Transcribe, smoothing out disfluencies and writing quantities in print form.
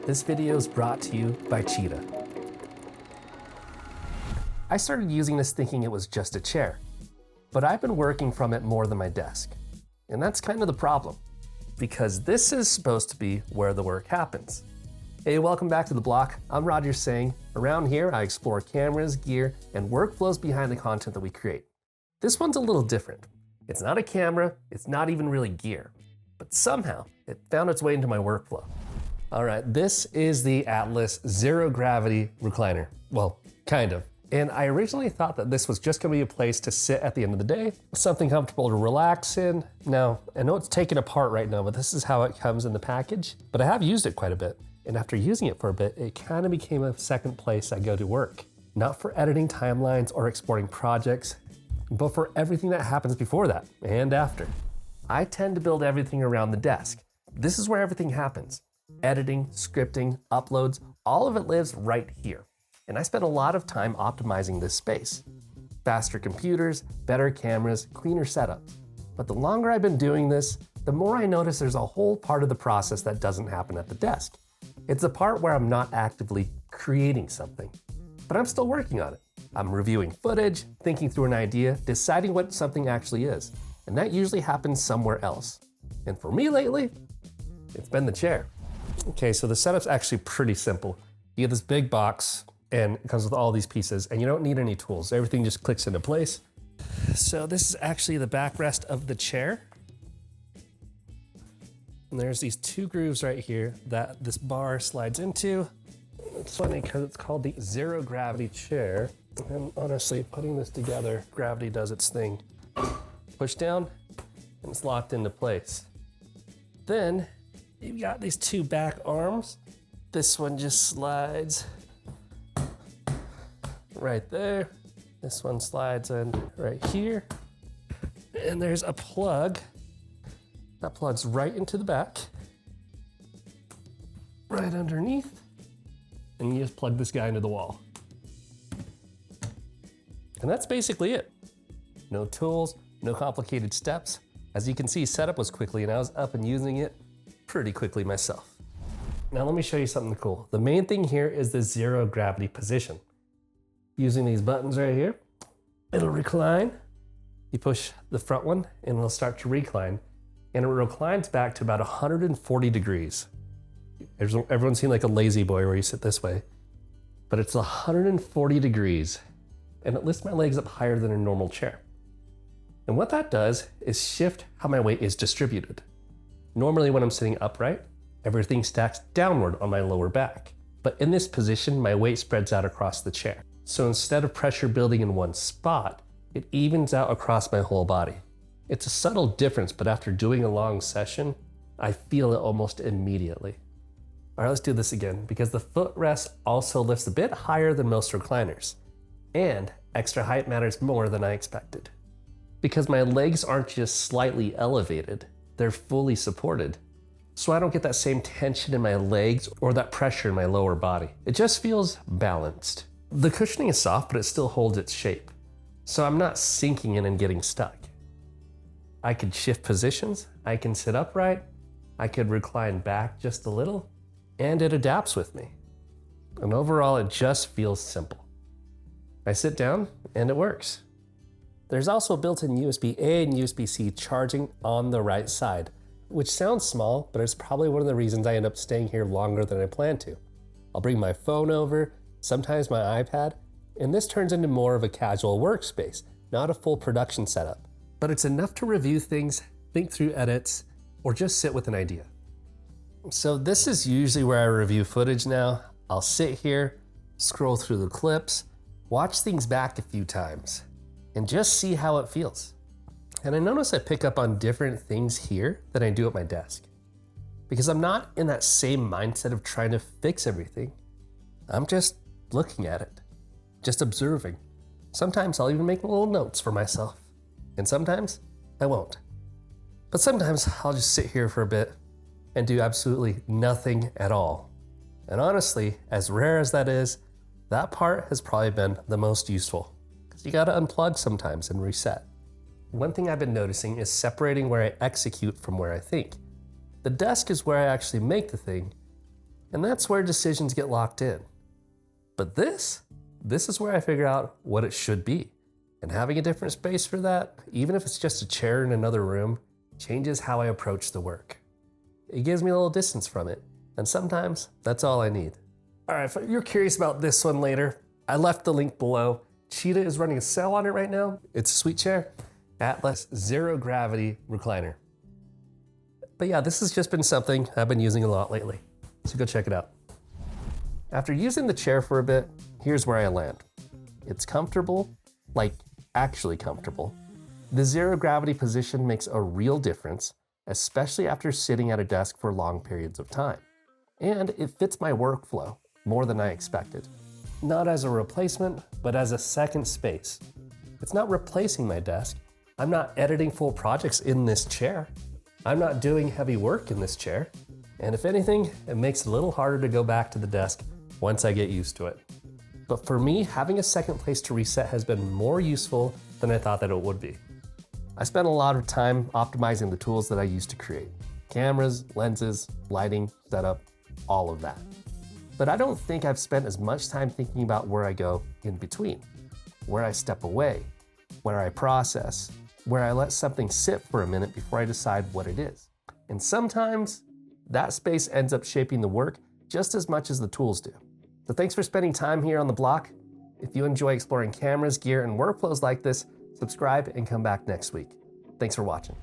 This video is brought to you by CHITA. I started using this thinking it was just a chair, but I've been working from it more than my desk. And that's kind of the problem, because this is supposed to be where the work happens. Hey, welcome back to The Block. I'm Roger saying, around here I explore cameras, gear, and workflows behind the content that we create. This one's a little different. It's not a camera, it's not even really gear, but somehow it found its way into my workflow. All right, this is the Atlas Zero-Gravity Recliner. Well, kind of. And I originally thought that this was just gonna be a place to sit at the end of the day, something comfortable to relax in. Now, I know it's taken apart right now, but this is how it comes in the package. But I have used it quite a bit. And after using it for a bit, it kind of became a second place I go to work. Not for editing timelines or exporting projects, but for everything that happens before that and after. I tend to build everything around the desk. This is where everything happens. Editing, scripting, uploads, all of it lives right here. And I spend a lot of time optimizing this space. Faster computers, better cameras, cleaner setups. But the longer I've been doing this, the more I notice there's a whole part of the process that doesn't happen at the desk. It's the part where I'm not actively creating something, but I'm still working on it. I'm reviewing footage, thinking through an idea, deciding what something actually is. And that usually happens somewhere else. And for me lately, it's been the chair. Okay, so the setup's actually pretty simple. You get this big box and it comes with all these pieces and you don't need any tools. Everything just clicks into place. So this is actually the backrest of the chair. And there's these two grooves right here that this bar slides into. It's funny because it's called the Zero-Gravity chair. And honestly, putting this together, gravity does its thing. Push down and it's locked into place. Then you've got these two back arms. This one just slides right there. This one slides in right here. And there's a plug that plugs right into the back, right underneath. And you just plug this guy into the wall. And that's basically it. No tools, no complicated steps. As you can see, setup was quickly and I was up and using it pretty quickly myself. Now let me show you something cool. The main thing here is the zero gravity position. Using these buttons right here, it'll recline. You push the front one and it'll start to recline. And it reclines back to about 140 degrees. Everyone's seen like a lazy boy where you sit this way, but it's 140 degrees. And it lifts my legs up higher than a normal chair. And what that does is shift how my weight is distributed. Normally when I'm sitting upright, everything stacks downward on my lower back. But in this position, my weight spreads out across the chair. So instead of pressure building in one spot, it evens out across my whole body. It's a subtle difference, but after doing a long session, I feel it almost immediately. All right, let's do this again, because the footrest also lifts a bit higher than most recliners. And extra height matters more than I expected. Because my legs aren't just slightly elevated, they're fully supported. So I don't get that same tension in my legs or that pressure in my lower body. It just feels balanced. The cushioning is soft, but it still holds its shape. So I'm not sinking in and getting stuck. I could shift positions, I can sit upright, I could recline back just a little, and it adapts with me. And overall, it just feels simple. I sit down and it works. There's also built-in USB-A and USB-C charging on the right side, which sounds small, but it's probably one of the reasons I end up staying here longer than I planned to. I'll bring my phone over, sometimes my iPad, and this turns into more of a casual workspace, not a full production setup. But it's enough to review things, think through edits, or just sit with an idea. So this is usually where I review footage now. I'll sit here, scroll through the clips, watch things back a few times, and just see how it feels. And I notice I pick up on different things here than I do at my desk. Because I'm not in that same mindset of trying to fix everything. I'm just looking at it, just observing. Sometimes I'll even make little notes for myself. And sometimes I won't. But sometimes I'll just sit here for a bit and do absolutely nothing at all. And honestly, as rare as that is, that part has probably been the most useful. Because you gotta unplug sometimes and reset. One thing I've been noticing is separating where I execute from where I think. The desk is where I actually make the thing, And that's where decisions get locked in. But this is where I figure out what it should be. And having a different space for that, even if it's just a chair in another room, changes how I approach the work. It gives me a little distance from it, and sometimes that's all I need. All right, if you're curious about this one later, I left the link below. CHITA is running a sale on it right now. It's a sweet chair, Atlas Zero-Gravity Recliner. But yeah, this has just been something I've been using a lot lately, so go check it out. After using the chair for a bit, here's where I land. It's comfortable, like actually comfortable. The zero-gravity position makes a real difference, especially after sitting at a desk for long periods of time. And it fits my workflow more than I expected. Not as a replacement, but as a second space. It's not replacing my desk. I'm not editing full projects in this chair. I'm not doing heavy work in this chair. And if anything, it makes it a little harder to go back to the desk once I get used to it. But for me, having a second place to reset has been more useful than I thought that it would be. I spent a lot of time optimizing the tools that I use to create. Cameras, lenses, lighting, setup, all of that. But I don't think I've spent as much time thinking about where I go in between, where I step away, where I process, where I let something sit for a minute before I decide what it is. And sometimes that space ends up shaping the work just as much as the tools do. So thanks for spending time here on the block. If you enjoy exploring cameras, gear, and workflows like this, subscribe and come back next week. Thanks for watching.